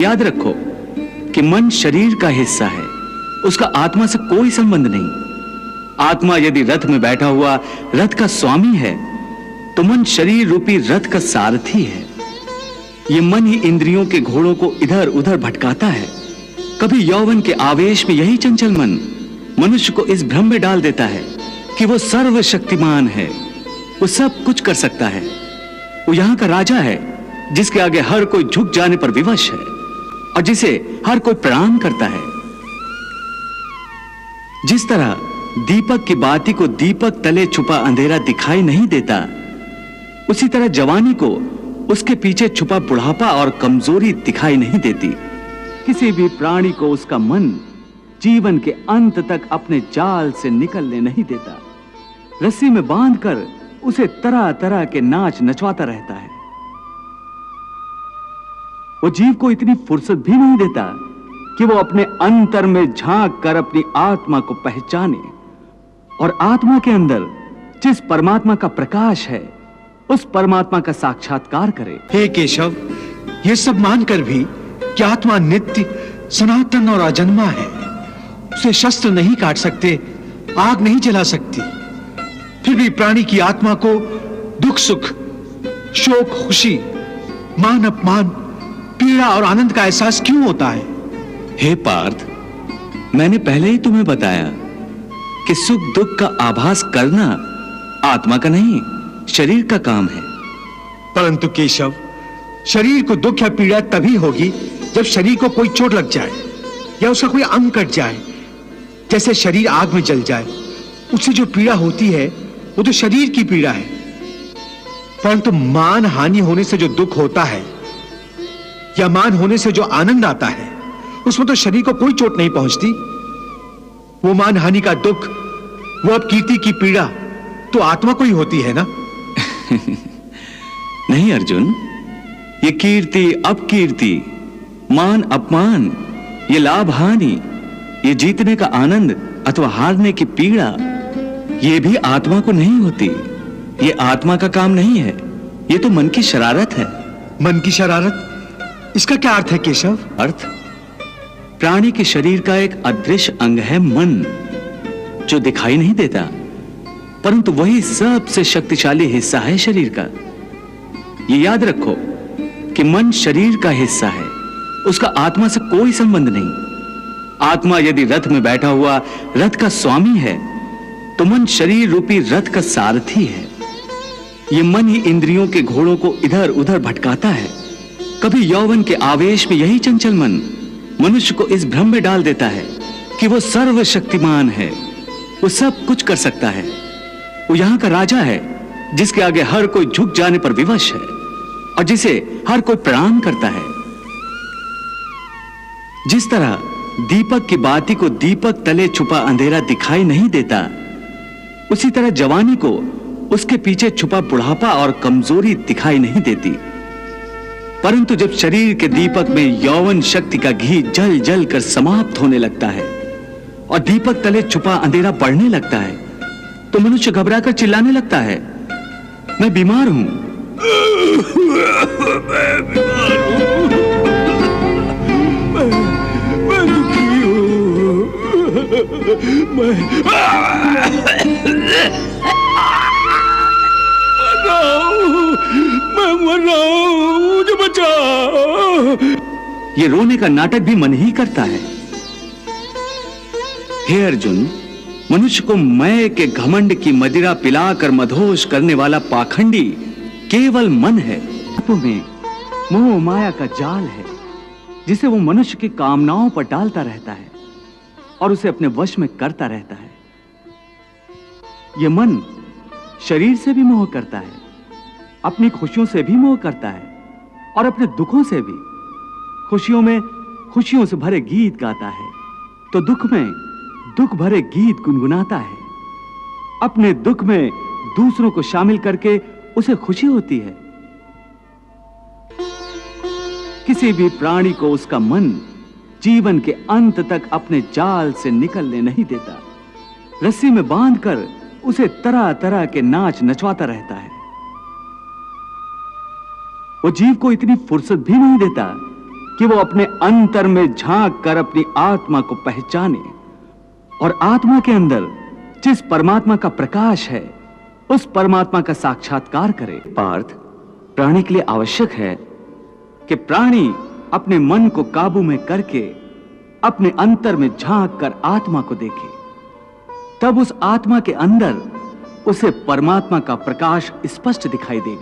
याद रखो कि मन शरीर का हिस्सा है, उसका आत्मा से कोई संबंध नहीं। आत्मा यदि रथ में बैठा हुआ रथ का स्वामी है तो मन शरीर रूपी रथ का सारथी है। ये मन ही इंद्रियों के घोड़ों को इधर उधर भटकाता है। कभी यौवन के आवेश में यही चंचल मन मनुष्य को इस भ्रम में डाल देता है कि वो सर्वशक्तिमान है, वो सब कुछ कर सकता है, वो यहां का राजा है जिसके आगे हर कोई झुक जाने पर विवश है और जिसे हर कोई प्रणाम करता है। जिस तरह दीपक की बाती को दीपक तले छुपा अंधेरा दिखाई नहीं देता, उसी तरह जवानी को उसके पीछे छुपा बुढ़ापा और कमजोरी दिखाई नहीं देती। किसी भी प्राणी को उसका मन जीवन के अंत तक अपने जाल से निकलने नहीं देता। रस्सी में बांधकर उसे तरह तरह के नाच नचवाता रहता है। वो जीव को इतनी फुर्सत भी नहीं देता कि वो अपने अंतर में झांक कर अपनी आत्मा को पहचाने और आत्मा के अंदर जिस परमात्मा का प्रकाश है उस परमात्मा का साक्षात्कार करे। हे केशव, ये सब मानकर भी कि आत्मा नित्य, सनातन और अजन्मा है, उसे शस्त्र नहीं काट सकते, आग नहीं जला सकती, फिर भी प्राणी की आत्मा को दुख सुख, शोक खुशी, मान अपमान, पीड़ा और आनंद का एहसास क्यों होता है? हे पार्थ, मैंने पहले ही तुम्हें बताया कि सुख दुख का आभास करना आत्मा का नहीं, शरीर का काम है। परंतु केशव, शरीर को दुख या पीड़ा तभी होगी जब शरीर को कोई चोट लग जाए या उसका कोई अंग कट जाए। जैसे शरीर आग में जल जाए, उससे जो पीड़ा होती है वो तो शरीर की पीड़ा है। परंतु मान हानि होने से जो दुख होता है या मान होने से जो आनंद आता है, उसमें तो शरीर को कोई चोट नहीं पहुंचती। वो मान हानि का दुख, वो अपकीर्ति की पीड़ा तो आत्मा को ही होती है ना? नहीं अर्जुन, ये कीर्ति अपकीर्ति, मान अपमान, ये लाभ हानि, ये जीतने का आनंद अथवा हारने की पीड़ा, ये भी आत्मा को नहीं होती। ये आत्मा का काम नहीं है, ये तो मन की शरारत है। मन की शरारत, इसका क्या अर्थ है केशव? अर्थ, प्राणी के शरीर का एक अदृश्य अंग है मन, जो दिखाई नहीं देता, परंतु वही सबसे शक्तिशाली हिस्सा है शरीर का। ये याद रखो कि मन शरीर का हिस्सा है, उसका आत्मा से कोई संबंध नहीं। आत्मा यदि रथ में बैठा हुआ रथ का स्वामी है तो मन शरीर रूपी रथ का सारथी है। ये मन ही इंद्रियों के घोड़ों को इधर उधर भटकाता है। कभी यौवन के आवेश में यही चंचल मन मनुष्य को इस भ्रम में डाल देता है कि वो सर्वशक्तिमान है, वो सब कुछ कर सकता है, वो यहां का राजा है जिसके आगे हर कोई झुक जाने पर विवश है और जिसे हर कोई प्रणाम करता है। जिस तरह दीपक की बाती को दीपक तले छुपा अंधेरा दिखाई नहीं देता, उसी तरह जवानी को उसके पीछे छुपा बुढ़ापा और कमजोरी दिखाई नहीं देती। परंतु जब शरीर के दीपक में यौवन शक्ति का घी जल जल कर समाप्त होने लगता है और दीपक तले छुपा अंधेरा बढ़ने लगता है तो मनुष्य घबराकर चिल्लाने लगता है, मैं बीमार हूं। मैं बीमार हूं, मैं दुखी हूं, मैं मर रहा हूं, मुझे बचाओ। ये रोने का नाटक भी मन ही करता है। हे अर्जुन, मनुष्य को मैं के घमंड की मदिरा पिलाकर मधोश करने वाला पाखंडी केवल मन है। तुम्हें मोह माया का जाल है जिसे वो मनुष्य की कामनाओं पर डालता रहता है और उसे अपने वश में करता रहता है। ये मन शरीर से भी मोह करता है, अपनी खुशियों से भी मोह करता है और अपने दुखों से भी। खुशियों में खुशियों से भरे गीत गाता है तो दुख में दुख भरे गीत गुनगुनाता है। अपने दुख में दूसरों को शामिल करके उसे खुशी होती है। किसी भी प्राणी को उसका मन जीवन के अंत तक अपने जाल से निकलने नहीं देता। रस्सी में बांधकर उसे तरह तरह के नाच नचवाता रहता है। वो जीव को इतनी फुर्सत भी नहीं देता कि वो अपने अंतर में झांक कर अपनी आत्मा को पहचाने और आत्मा के अंदर जिस परमात्मा का प्रकाश है उस परमात्मा का साक्षात्कार करे। पार्थ, प्राणी के लिए आवश्यक है कि प्राणी अपने मन को काबू में करके अपने अंतर में झांक कर आत्मा को देखे, तब उस आत्मा के अंदर उसे परमात्मा का प्रकाश स्पष्ट दिखाई देगा।